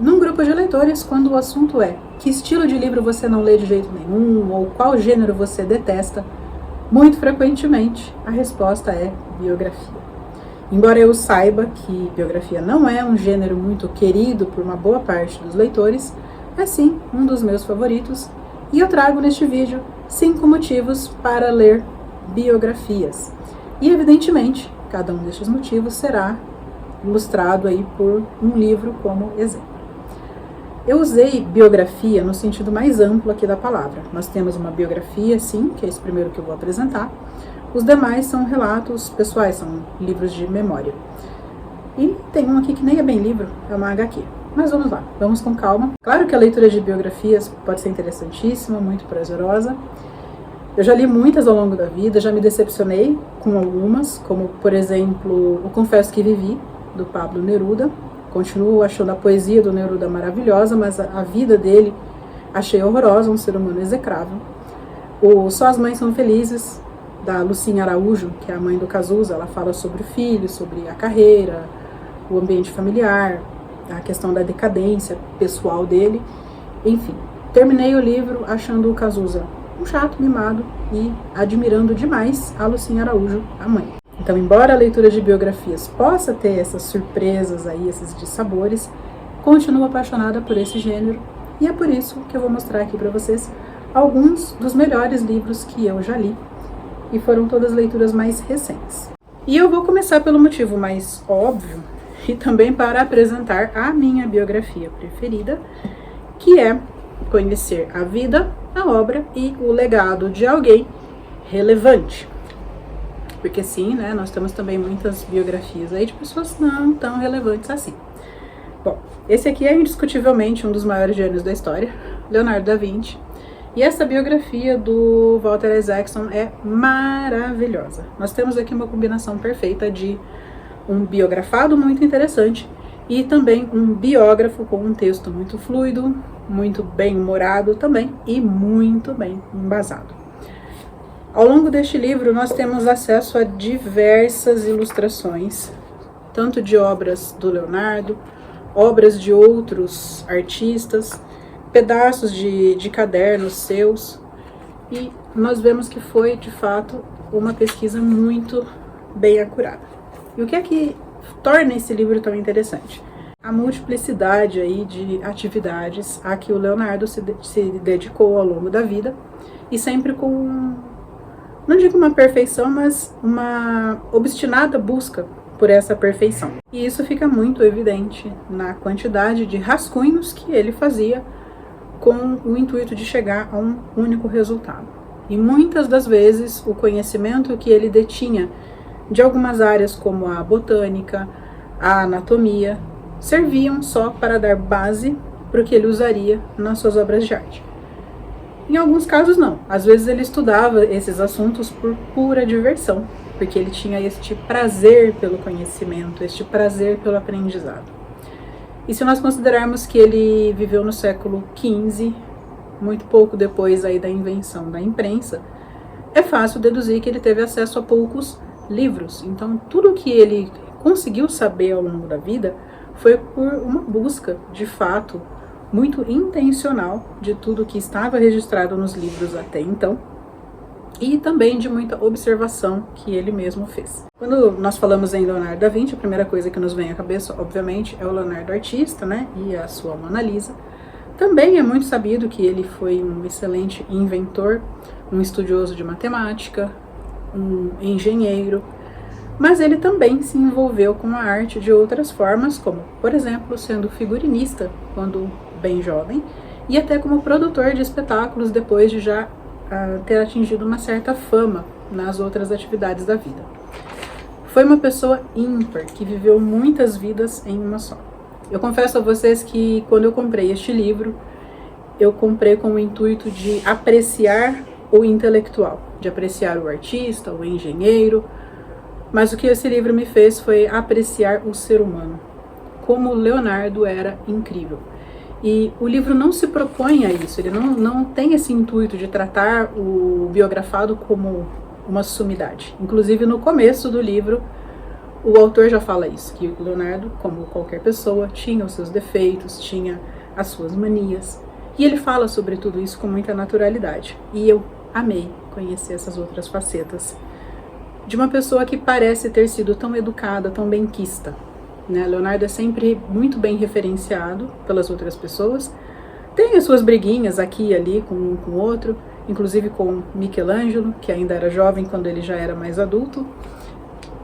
num grupo de leitores, quando o assunto é que estilo de livro você não lê de jeito nenhum ou qual gênero você detesta, muito frequentemente a resposta é biografia. Embora eu saiba que biografia não é um gênero muito querido por uma boa parte dos leitores, é sim um dos meus favoritos, e eu trago neste vídeo 5 motivos para ler biografias. E evidentemente, cada um destes motivos será ilustrado aí por um livro como exemplo. Eu usei biografia no sentido mais amplo aqui da palavra. Nós temos uma biografia, sim, que é esse primeiro que eu vou apresentar. Os demais são relatos pessoais, são livros de memória. E tem um aqui que nem é bem livro, é uma HQ. Mas vamos lá, vamos com calma. Claro que a leitura de biografias pode ser interessantíssima, muito prazerosa. Eu já li muitas ao longo da vida, já me decepcionei com algumas, como, por exemplo, O Confesso que Vivi, do Pablo Neruda. Continuo achando a poesia do Neruda maravilhosa, mas a vida dele achei horrorosa, um ser humano execrável. O Só as Mães São Felizes, da Lucinha Araújo, que é a mãe do Cazuza. Ela fala sobre o filho, sobre a carreira, o ambiente familiar, a questão da decadência pessoal dele. Enfim, terminei o livro achando o Cazuza um chato, mimado e admirando demais a Lucinha Araújo, a mãe. Então, embora a leitura de biografias possa ter essas surpresas aí, esses dissabores, continuo apaixonada por esse gênero e é por isso que eu vou mostrar aqui para vocês alguns dos melhores livros que eu já li e foram todas leituras mais recentes. E eu vou começar pelo motivo mais óbvio e também para apresentar a minha biografia preferida, que é conhecer a vida, a obra e o legado de alguém relevante. Porque sim, né, nós temos também muitas biografias aí de pessoas não tão relevantes assim. Bom, esse aqui é indiscutivelmente um dos maiores gênios da história, Leonardo da Vinci. E essa biografia do Walter Isaacson é maravilhosa. Nós temos aqui uma combinação perfeita de um biografado muito interessante e também um biógrafo com um texto muito fluido, muito bem humorado também e muito bem embasado. Ao longo deste livro, nós temos acesso a diversas ilustrações, tanto de obras do Leonardo, obras de outros artistas, pedaços de cadernos seus, e nós vemos que foi, de fato, uma pesquisa muito bem acurada. E o que é que torna esse livro tão interessante? A multiplicidade aí de atividades a que o Leonardo se dedicou ao longo da vida, e sempre com, não digo uma perfeição, mas uma obstinada busca por essa perfeição. E isso fica muito evidente na quantidade de rascunhos que ele fazia com o intuito de chegar a um único resultado. E muitas das vezes o conhecimento que ele detinha de algumas áreas como a botânica, a anatomia, serviam só para dar base para o que ele usaria nas suas obras de arte. Em alguns casos não, às vezes ele estudava esses assuntos por pura diversão, porque ele tinha este prazer pelo conhecimento, este prazer pelo aprendizado. E se nós considerarmos que ele viveu no século XV, muito pouco depois aí da invenção da imprensa, é fácil deduzir que ele teve acesso a poucos livros. Então, tudo que ele conseguiu saber ao longo da vida foi por uma busca, de fato, muito intencional de tudo que estava registrado nos livros até então, e também de muita observação que ele mesmo fez. Quando nós falamos em Leonardo da Vinci, a primeira coisa que nos vem à cabeça, obviamente, é o Leonardo artista, né, e a sua Mona Lisa. Também é muito sabido que ele foi um excelente inventor, um estudioso de matemática, um engenheiro, mas ele também se envolveu com a arte de outras formas, como, por exemplo, sendo figurinista quando bem jovem, e até como produtor de espetáculos depois de já ter atingido uma certa fama nas outras atividades da vida. Foi uma pessoa ímpar, que viveu muitas vidas em uma só. Eu confesso a vocês que quando eu comprei este livro, eu comprei com o intuito de apreciar o intelectual, de apreciar o artista, o engenheiro, mas o que esse livro me fez foi apreciar o ser humano, como Leonardo era incrível. E o livro não se propõe a isso, ele não tem esse intuito de tratar o biografado como uma sumidade. Inclusive, no começo do livro, O autor já fala isso, que o Leonardo, como qualquer pessoa, tinha os seus defeitos, tinha as suas manias. E ele fala sobre tudo isso com muita naturalidade. E eu amei conhecer essas outras facetas de uma pessoa que parece ter sido tão educada, tão benquista. Né? Leonardo é sempre muito bem referenciado pelas outras pessoas. Tem as suas briguinhas aqui e ali com um com o outro, inclusive com Michelangelo, que ainda era jovem quando ele já era mais adulto.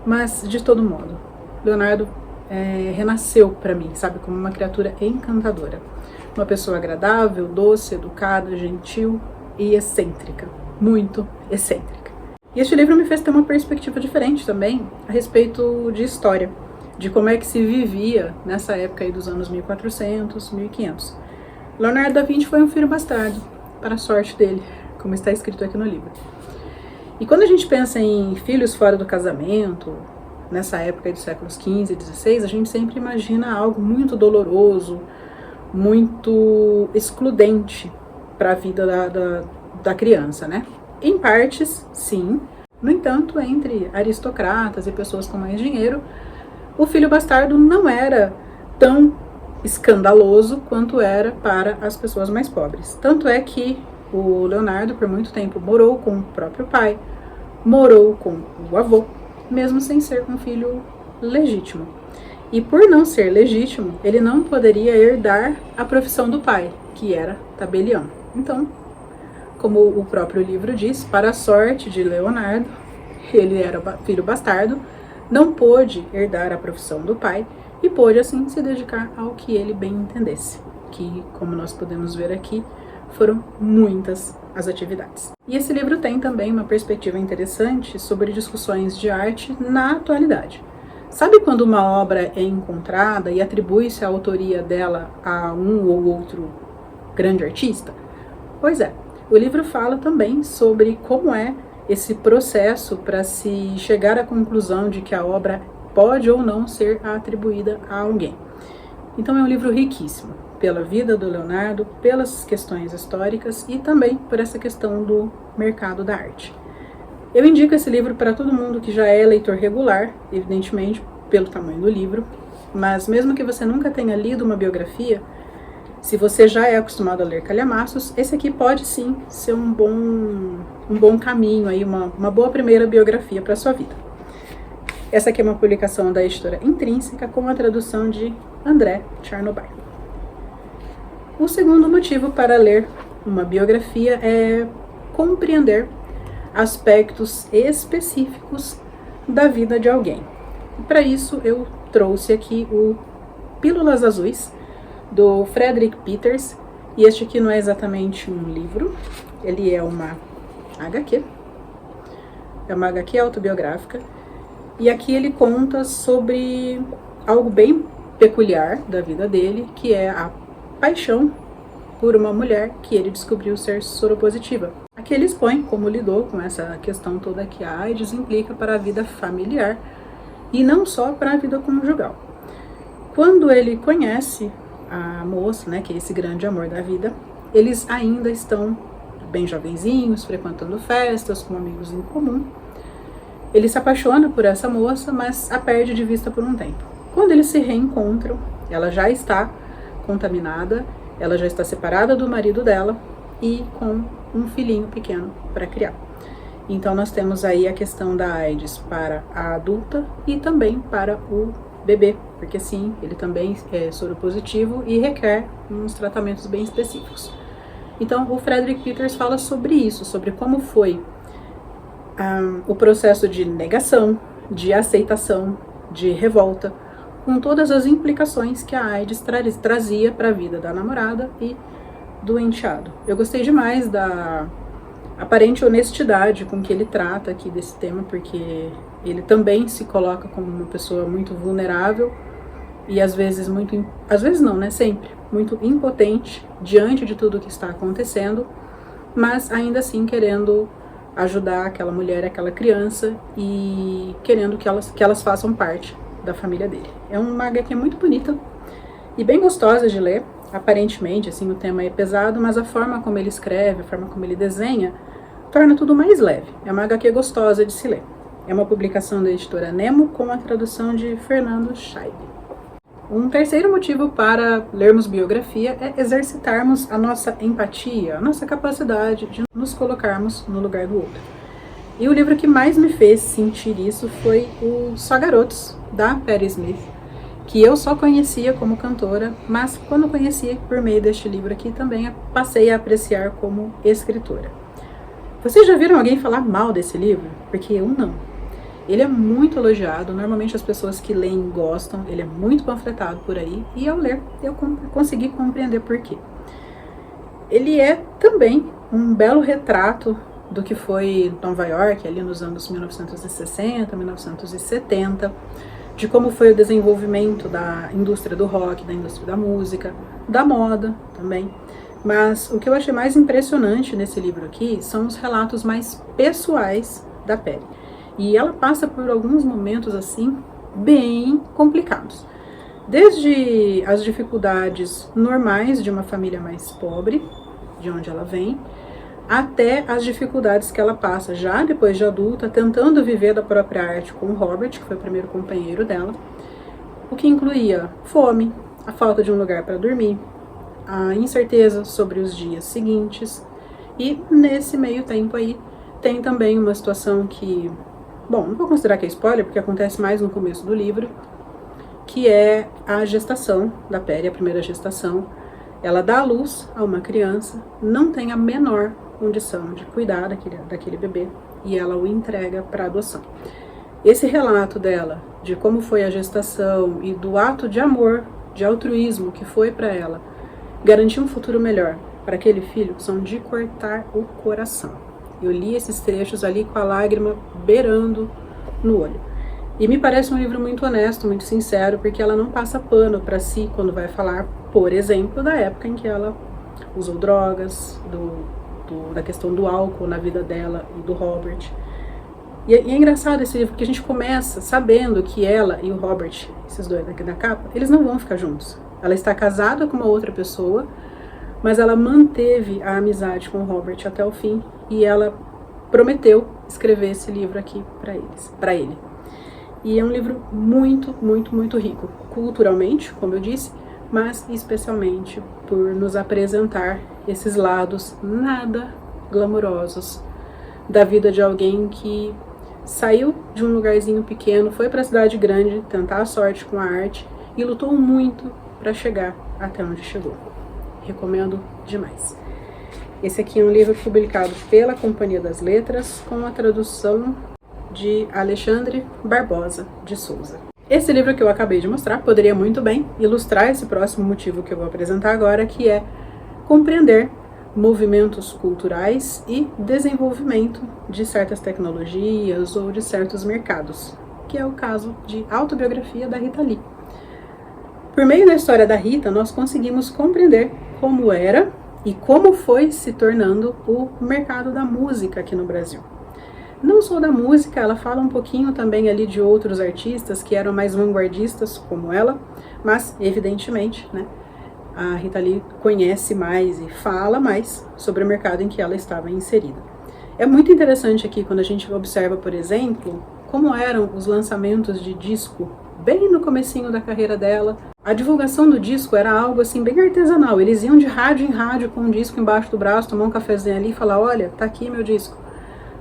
Mas, de todo modo, Leonardo renasceu para mim, sabe, como uma criatura encantadora. Uma pessoa agradável, doce, educada, gentil e excêntrica. Muito excêntrica. E este livro me fez ter uma perspectiva diferente também a respeito de história, de como é que se vivia nessa época aí dos anos 1400, 1500. Leonardo da Vinci foi um filho bastardo, para a sorte dele, como está escrito aqui no livro. E quando a gente pensa em filhos fora do casamento, nessa época dos séculos XV e XVI, a gente sempre imagina algo muito doloroso, muito excludente para a vida da criança, né? Em partes, sim. No entanto, entre aristocratas e pessoas com mais dinheiro, o filho bastardo não era tão escandaloso quanto era para as pessoas mais pobres. Tanto é que o Leonardo, por muito tempo, morou com o próprio pai, morou com o avô, mesmo sem ser um filho legítimo. E por não ser legítimo, ele não poderia herdar a profissão do pai, que era tabelião. Então, como o próprio livro diz, para a sorte de Leonardo, ele era filho bastardo, não pôde herdar a profissão do pai e pôde, assim, se dedicar ao que ele bem entendesse, que, como nós podemos ver aqui, foram muitas as atividades. E esse livro tem também uma perspectiva interessante sobre discussões de arte na atualidade. Sabe quando uma obra é encontrada e atribui-se a autoria dela a um ou outro grande artista? Pois é, o livro fala também sobre como é esse processo para se chegar à conclusão de que a obra pode ou não ser atribuída a alguém. Então é um livro riquíssimo, pela vida do Leonardo, pelas questões históricas e também por essa questão do mercado da arte. Eu indico esse livro para todo mundo que já é leitor regular, evidentemente pelo tamanho do livro, mas mesmo que você nunca tenha lido uma biografia, se você já é acostumado a ler calhamaços, esse aqui pode sim ser um bom caminho, aí, uma boa primeira biografia para a sua vida. Essa aqui é uma publicação da editora Intrínseca com a tradução de André Chernobyl. O segundo motivo para ler uma biografia é compreender aspectos específicos da vida de alguém. Para isso eu trouxe aqui o Pílulas Azuis, do Frederick Peters, e este aqui não é exatamente um livro, ele é uma HQ, autobiográfica, e aqui ele conta sobre algo bem peculiar da vida dele, que é a paixão por uma mulher que ele descobriu ser soropositiva. Aqui ele expõe como lidou com essa questão toda que a AIDS implica para a vida familiar e não só para a vida conjugal. Quando ele conhece a moça, né, que é esse grande amor da vida, eles ainda estão bem jovenzinhos, frequentando festas, com amigos em comum. Ele se apaixona por essa moça, mas a perde de vista por um tempo. Quando eles se reencontram, ela já está contaminada, ela já está separada do marido dela e com um filhinho pequeno para criar. Então nós temos aí a questão da AIDS para a adulta e também para o bebê, porque sim, ele também é soropositivo e requer uns tratamentos bem específicos. Então o Frederick Peters fala sobre isso, sobre como foi o processo de negação, de aceitação, de revolta, com todas as implicações que a AIDS trazia para a vida da namorada e do enteado. Eu gostei demais da aparente honestidade com que ele trata aqui desse tema, porque ele também se coloca como uma pessoa muito vulnerável e às vezes não, né, sempre, muito impotente diante de tudo que está acontecendo, mas ainda assim querendo ajudar aquela mulher, aquela criança e querendo que elas façam parte da família dele. É uma HQ muito bonita e bem gostosa de ler. Aparentemente, assim, o tema é pesado, mas a forma como ele escreve, a forma como ele desenha, torna tudo mais leve. É uma HQ gostosa de se ler. É uma publicação da editora Nemo com a tradução de Fernando Scheib. Um terceiro motivo para lermos biografia é exercitarmos a nossa empatia, a nossa capacidade de nos colocarmos no lugar do outro. E o livro que mais me fez sentir isso foi o Só Garotos, da Patti Smith, que eu só conhecia como cantora, mas quando conheci por meio deste livro aqui também passei a apreciar como escritora. Vocês já viram alguém falar mal desse livro? Porque eu não. Ele é muito elogiado, normalmente as pessoas que leem gostam, ele é muito panfletado por aí, e ao ler eu consegui compreender por quê. Ele é também um belo retrato do que foi Nova York, ali nos anos 1960, 1970, de como foi o desenvolvimento da indústria do rock, da indústria da música, da moda também. Mas o que eu achei mais impressionante nesse livro aqui são os relatos mais pessoais da Patti. E ela passa por alguns momentos assim bem complicados. Desde as dificuldades normais de uma família mais pobre, de onde ela vem, até as dificuldades que ela passa já depois de adulta, tentando viver da própria arte com o Robert, que foi o primeiro companheiro dela, o que incluía fome, a falta de um lugar para dormir, a incerteza sobre os dias seguintes, e nesse meio tempo aí tem também uma situação que, bom, não vou considerar que é spoiler, porque acontece mais no começo do livro, que é a gestação da Patti, a primeira gestação. Ela dá à luz a uma criança, não tem a menor condição de cuidar daquele bebê, e ela o entrega para adoção. Esse relato dela, de como foi a gestação e do ato de amor, de altruísmo que foi para ela, garantir um futuro melhor para aquele filho, são de cortar o coração. Eu li esses trechos ali com a lágrima beirando no olho. E me parece um livro muito honesto, muito sincero, porque ela não passa pano para si quando vai falar, por exemplo, da época em que ela usou drogas, da questão do álcool na vida dela e do Robert. E é engraçado esse livro, porque a gente começa sabendo que ela e o Robert, esses dois aqui da capa, eles não vão ficar juntos. Ela está casada com uma outra pessoa, mas ela manteve a amizade com o Robert até o fim, e ela prometeu escrever esse livro aqui para ele. E é um livro muito, muito, muito rico, culturalmente, como eu disse, mas especialmente por nos apresentar esses lados nada glamurosos da vida de alguém que saiu de um lugarzinho pequeno, foi para a cidade grande tentar a sorte com a arte e lutou muito para chegar até onde chegou. Recomendo demais. Esse aqui é um livro publicado pela Companhia das Letras, com a tradução de Alexandre Barbosa de Souza. Esse livro que eu acabei de mostrar poderia muito bem ilustrar esse próximo motivo que eu vou apresentar agora, que é compreender movimentos culturais e desenvolvimento de certas tecnologias ou de certos mercados, que é o caso de Autobiografia da Rita Lee. Por meio da história da Rita, nós conseguimos compreender como era e como foi se tornando o mercado da música aqui no Brasil. Não só da música, ela fala um pouquinho também ali de outros artistas que eram mais vanguardistas, como ela, mas, evidentemente, né, a Rita Lee conhece mais e fala mais sobre o mercado em que ela estava inserida. É muito interessante aqui quando a gente observa, por exemplo, como eram os lançamentos de disco bem no comecinho da carreira dela. A divulgação do disco era algo assim bem artesanal. Eles iam de rádio em rádio com um disco embaixo do braço, tomar um cafezinho ali e falar: olha, tá aqui meu disco.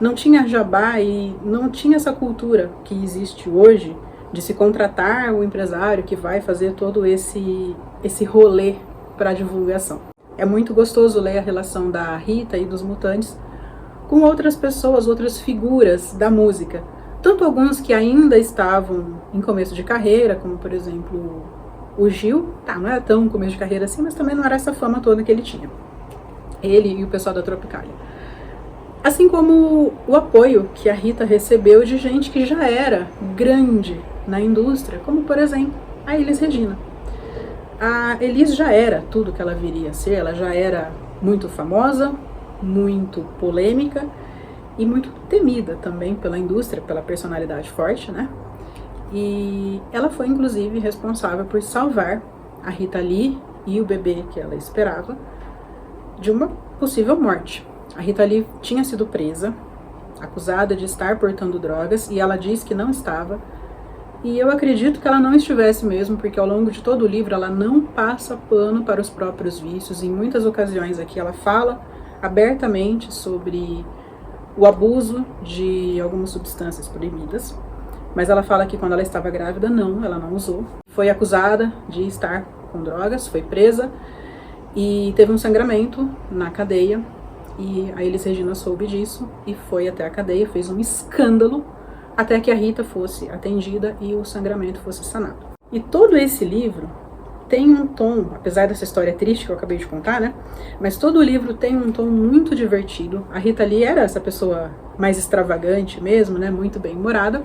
Não tinha jabá e não tinha essa cultura que existe hoje de se contratar o empresário que vai fazer todo esse rolê para divulgação. É muito gostoso ler a relação da Rita e dos Mutantes com outras pessoas, outras figuras da música. Tanto alguns que ainda estavam em começo de carreira, como por exemplo o Gil, não era tão começo de carreira assim, mas também não era essa fama toda que ele tinha. Ele e o pessoal da Tropicália. Assim como o apoio que a Rita recebeu de gente que já era grande na indústria, como por exemplo a Elis Regina. A Elis já era tudo que ela viria a ser, ela já era muito famosa, muito polêmica e muito temida também pela indústria, pela personalidade forte, né? E ela foi inclusive responsável por salvar a Rita Lee e o bebê que ela esperava de uma possível morte. A Rita Lee tinha sido presa, acusada de estar portando drogas, e ela diz que não estava. E eu acredito que ela não estivesse mesmo, porque ao longo de todo o livro ela não passa pano para os próprios vícios. Em muitas ocasiões aqui ela fala abertamente sobre o abuso de algumas substâncias proibidas, mas ela fala que quando ela estava grávida, ela não usou. Foi acusada de estar com drogas, foi presa e teve um sangramento na cadeia, e a Elis Regina soube disso e foi até a cadeia, fez um escândalo até que a Rita fosse atendida e o sangramento fosse sanado. E todo esse livro tem um tom, apesar dessa história triste que eu acabei de contar, né? Mas todo o livro tem um tom muito divertido. A Rita Lee era essa pessoa mais extravagante mesmo, né? Muito bem-humorada.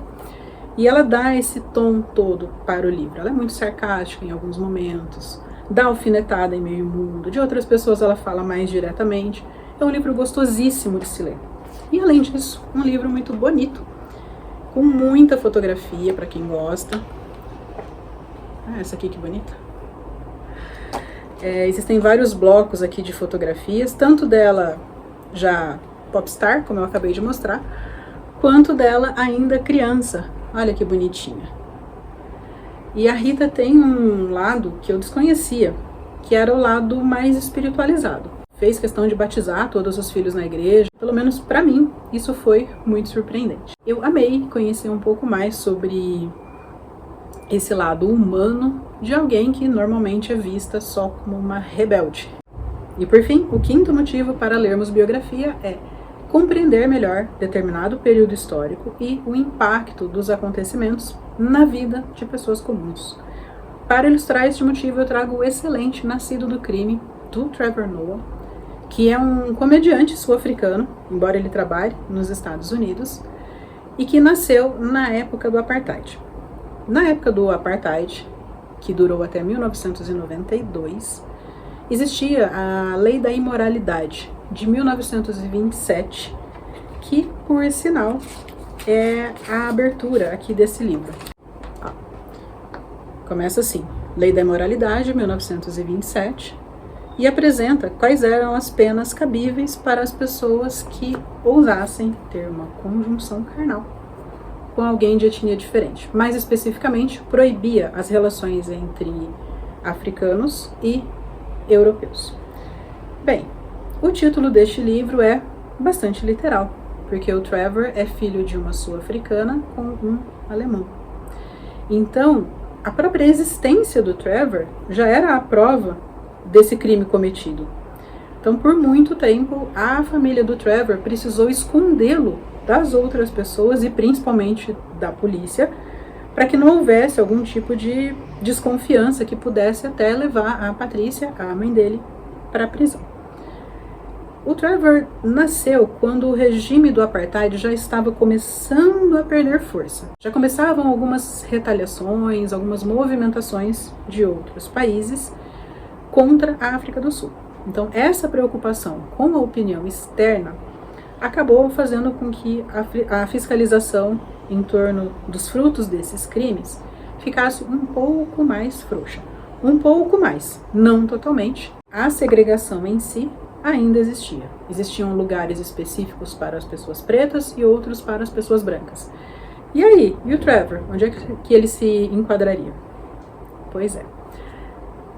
E ela dá esse tom todo para o livro. Ela é muito sarcástica em alguns momentos, dá alfinetada em meio mundo. De outras pessoas ela fala mais diretamente. É um livro gostosíssimo de se ler. E além disso, um livro muito bonito, com muita fotografia para quem gosta. Ah, essa aqui que bonita. Existem vários blocos aqui de fotografias, tanto dela já popstar, como eu acabei de mostrar, quanto dela ainda criança. Olha que bonitinha. E a Rita tem um lado que eu desconhecia, que era o lado mais espiritualizado. Fez questão de batizar todos os filhos na igreja. Pelo menos para mim, isso foi muito surpreendente. Eu amei conhecer um pouco mais sobre esse lado humano de alguém que normalmente é vista só como uma rebelde. E por fim, o quinto motivo para lermos biografia é compreender melhor determinado período histórico e o impacto dos acontecimentos na vida de pessoas comuns. Para ilustrar este motivo, eu trago o excelente Nascido do Crime, do Trevor Noah, que é um comediante sul-africano, embora ele trabalhe nos Estados Unidos, e que nasceu na época do Apartheid. Na época do Apartheid, que durou até 1992, existia a Lei da Imoralidade, de 1927, que, por sinal, é a abertura aqui desse livro. Começa assim, Lei da Imoralidade, 1927, e apresenta quais eram as penas cabíveis para as pessoas que ousassem ter uma conjunção carnal com alguém de etnia diferente. Mais especificamente, proibia as relações entre africanos e europeus. Bem, o título deste livro é bastante literal, porque o Trevor é filho de uma sul-africana com um alemão. Então, a própria existência do Trevor já era a prova desse crime cometido. Então, por muito tempo, a família do Trevor precisou escondê-lo das outras pessoas e principalmente da polícia, para que não houvesse algum tipo de desconfiança que pudesse até levar a Patrícia, a mãe dele, para a prisão. O Trevor nasceu quando o regime do Apartheid já estava começando a perder força. Já começavam algumas retaliações, algumas movimentações de outros países contra a África do Sul. Então, essa preocupação com a opinião externa acabou fazendo com que a fiscalização em torno dos frutos desses crimes ficasse um pouco mais frouxa. Um pouco mais, não totalmente. A segregação em si ainda existia. Existiam lugares específicos para as pessoas pretas e outros para as pessoas brancas. E aí, e o Trevor? Onde é que ele se enquadraria? Pois é.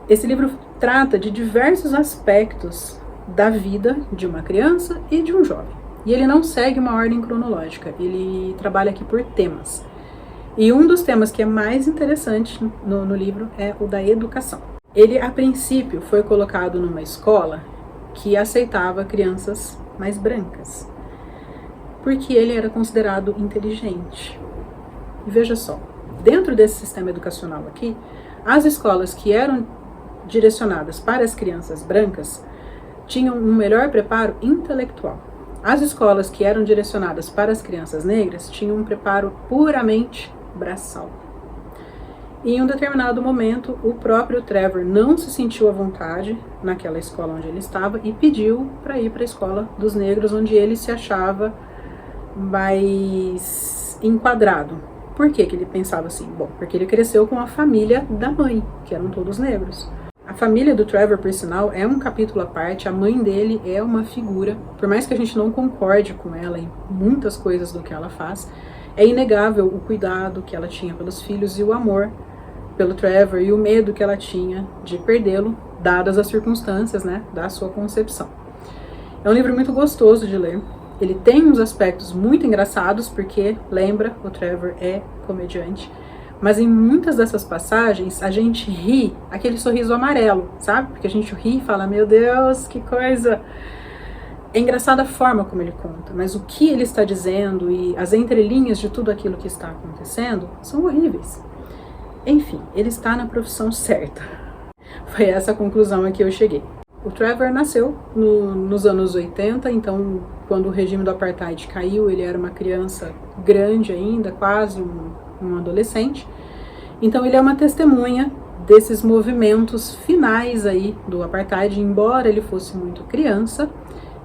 Esse livro trata de diversos aspectos da vida de uma criança e de um jovem. E ele não segue uma ordem cronológica, ele trabalha aqui por temas. E um dos temas que é mais interessante no livro é o da educação. Ele, a princípio, foi colocado numa escola que aceitava crianças mais brancas, porque ele era considerado inteligente. E veja só, dentro desse sistema educacional aqui, as escolas que eram direcionadas para as crianças brancas tinham um melhor preparo intelectual. As escolas que eram direcionadas para as crianças negras tinham um preparo puramente braçal. E em um determinado momento, o próprio Trevor não se sentiu à vontade naquela escola onde ele estava e pediu para ir para a escola dos negros, onde ele se achava mais enquadrado. Por que ele pensava assim? Bom, porque ele cresceu com a família da mãe, que eram todos negros. A família do Trevor, por sinal, é um capítulo à parte. A mãe dele é uma figura, por mais que a gente não concorde com ela em muitas coisas do que ela faz, é inegável o cuidado que ela tinha pelos filhos e o amor pelo Trevor e o medo que ela tinha de perdê-lo, dadas as circunstâncias, né, da sua concepção. É um livro muito gostoso de ler. Ele tem uns aspectos muito engraçados, porque, lembra, o Trevor é comediante. Mas em muitas dessas passagens, a gente ri, aquele sorriso amarelo, sabe? Porque a gente ri e fala, meu Deus, que coisa! É engraçada a forma como ele conta, mas o que ele está dizendo e as entrelinhas de tudo aquilo que está acontecendo são horríveis. Enfim, ele está na profissão certa. Foi essa a conclusão a que eu cheguei. O Trevor nasceu nos anos 80, então quando o regime do Apartheid caiu, ele era uma criança grande ainda, quase um adolescente. Então ele é uma testemunha desses movimentos finais aí do Apartheid. Embora ele fosse muito criança,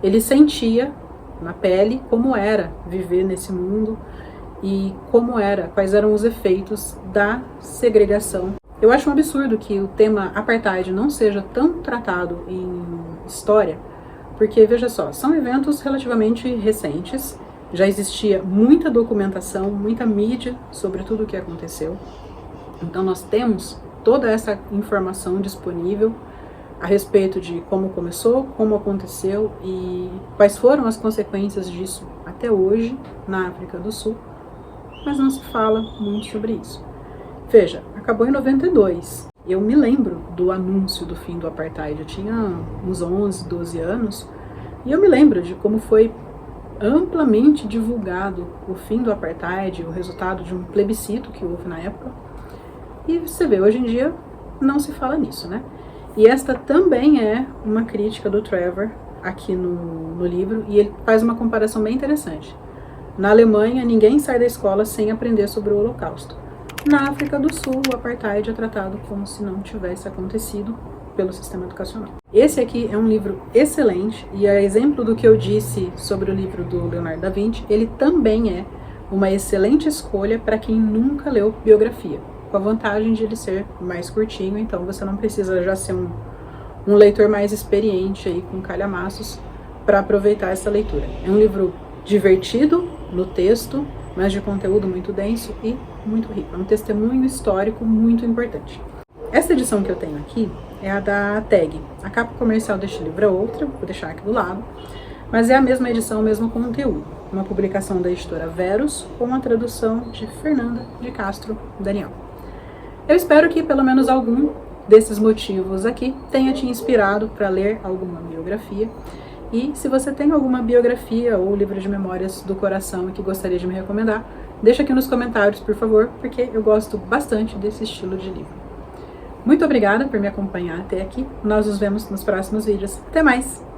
ele sentia na pele como era viver nesse mundo e quais eram os efeitos da segregação. Eu acho um absurdo que o tema Apartheid não seja tão tratado em história, porque, veja só, são eventos relativamente recentes, já existia muita documentação, muita mídia sobre tudo o que aconteceu, então nós temos toda essa informação disponível a respeito de como começou, como aconteceu e quais foram as consequências disso até hoje na África do Sul, mas não se fala muito sobre isso. Veja, acabou em 92. Eu me lembro do anúncio do fim do Apartheid. Eu tinha uns 11, 12 anos e eu me lembro de como foi amplamente divulgado o fim do Apartheid, o resultado de um plebiscito que houve na época. E você vê, hoje em dia não se fala nisso, né? E esta também é uma crítica do Trevor aqui no livro, e ele faz uma comparação bem interessante. Na Alemanha, ninguém sai da escola sem aprender sobre o Holocausto. Na África do Sul, o Apartheid é tratado como se não tivesse acontecido pelo sistema educacional. Esse aqui é um livro excelente, e a exemplo do que eu disse sobre o livro do Leonardo da Vinci, ele também é uma excelente escolha para quem nunca leu biografia, com a vantagem de ele ser mais curtinho, então você não precisa já ser um leitor mais experiente aí com calhamaços para aproveitar essa leitura. É um livro divertido no texto, mas de conteúdo muito denso e muito rico. É um testemunho histórico muito importante. Essa edição que eu tenho aqui é a da Tag. A capa comercial deste livro é outra, vou deixar aqui do lado, mas é a mesma edição, o mesmo conteúdo. Uma publicação da editora Verus, com a tradução de Fernanda de Castro Daniel. Eu espero que pelo menos algum desses motivos aqui tenha te inspirado para ler alguma biografia. E se você tem alguma biografia ou livro de memórias do coração e que gostaria de me recomendar, deixa aqui nos comentários, por favor, porque eu gosto bastante desse estilo de livro. Muito obrigada por me acompanhar até aqui. Nós nos vemos nos próximos vídeos. Até mais!